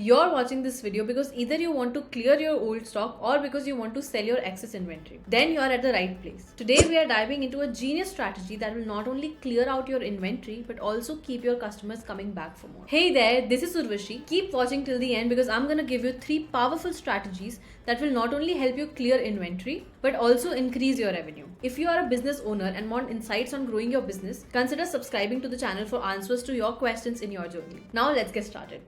You're watching this video because either you want to clear your old stock or because you want to sell your excess inventory. Then you're at the right place. Today we are diving into a genius strategy that will not only clear out your inventory but also keep your customers coming back for more. Hey there, this is Urvashi. Keep watching till the end because I'm gonna give you 3 powerful strategies that will not only help you clear inventory but also increase your revenue. If you are a business owner and want insights on growing your business, consider subscribing to the channel for answers to your questions in your journey. Now let's get started.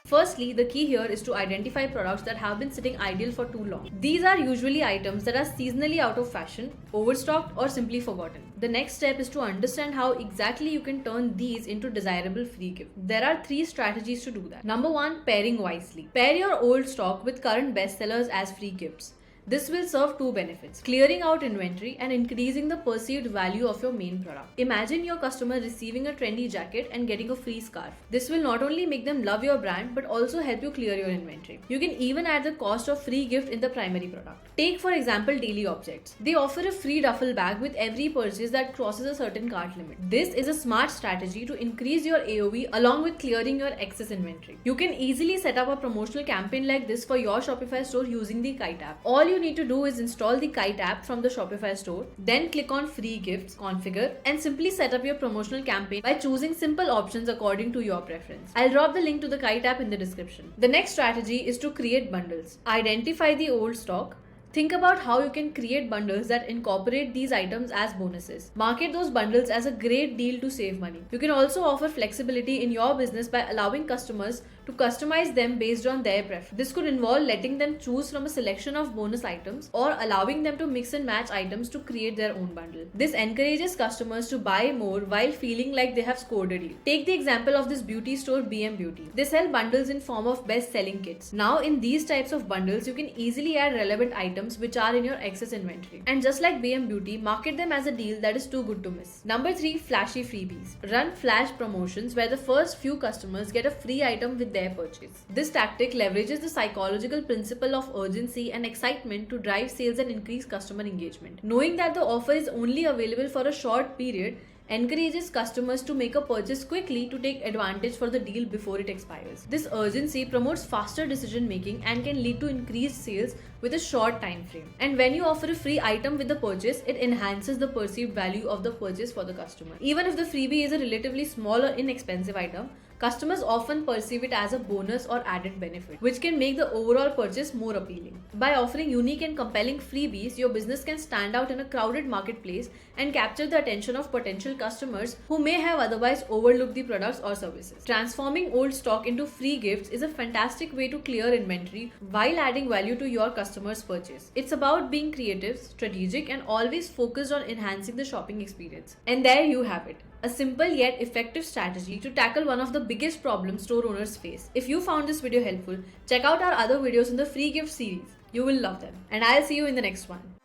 Firstly, the key here is to identify products that have been sitting idle for too long. These are usually items that are seasonally out of fashion, overstocked, or simply forgotten. The next step is to understand how exactly you can turn these into desirable free gifts. There are 3 strategies to do that. Number 1, pairing wisely. Pair your old stock with current bestsellers as free gifts. This will serve 2 benefits: clearing out inventory and increasing the perceived value of your main product. Imagine your customer receiving a trendy jacket and getting a free scarf. This will not only make them love your brand but also help you clear your inventory. You can even add the cost of free gift in the primary product. Take for example daily objects. They offer a free duffel bag with every purchase that crosses a certain cart limit. This is a smart strategy to increase your AOV along with clearing your excess inventory. You can easily set up a promotional campaign like this for your Shopify store using the Kite app. All you need to do is install the Kite app from the Shopify store, then click on free gifts, configure, and simply set up your promotional campaign by choosing simple options according to your preference. I'll drop the link to the Kite app in the description. The next strategy is to create bundles. Identify the old stock. Think about how you can create bundles that incorporate these items as bonuses. Market those bundles as a great deal to save money. You can also offer flexibility in your business by allowing customers to customize them based on their preference. This could involve letting them choose from a selection of bonus items or allowing them to mix and match items to create their own bundle. This encourages customers to buy more while feeling like they have scored a deal. Take the example of this beauty store BM Beauty. They sell bundles in form of best-selling kits. Now in these types of bundles, you can easily add relevant items which are in your excess inventory. And just like BM Beauty, market them as a deal that is too good to miss. Number 3, flashy freebies. Run flash promotions where the first few customers get a free item with their purchase. This tactic leverages the psychological principle of urgency and excitement to drive sales and increase customer engagement. Knowing that the offer is only available for a short period encourages customers to make a purchase quickly to take advantage for the deal before it expires. This urgency promotes faster decision making and can lead to increased sales with a short time frame. And when you offer a free item with the purchase, it enhances the perceived value of the purchase for the customer. Even if the freebie is a relatively small or inexpensive item, customers often perceive it as a bonus or added benefit, which can make the overall purchase more appealing. By offering unique and compelling freebies, your business can stand out in a crowded marketplace and capture the attention of potential customers who may have otherwise overlooked the products or services. Transforming old stock into free gifts is a fantastic way to clear inventory while adding value to your customers' purchase. It's about being creative, strategic, and always focused on enhancing the shopping experience. And there you have it. A simple yet effective strategy to tackle one of the biggest problems store owners face. If you found this video helpful, check out our other videos in the free gift series. You will love them. And I'll see you in the next one.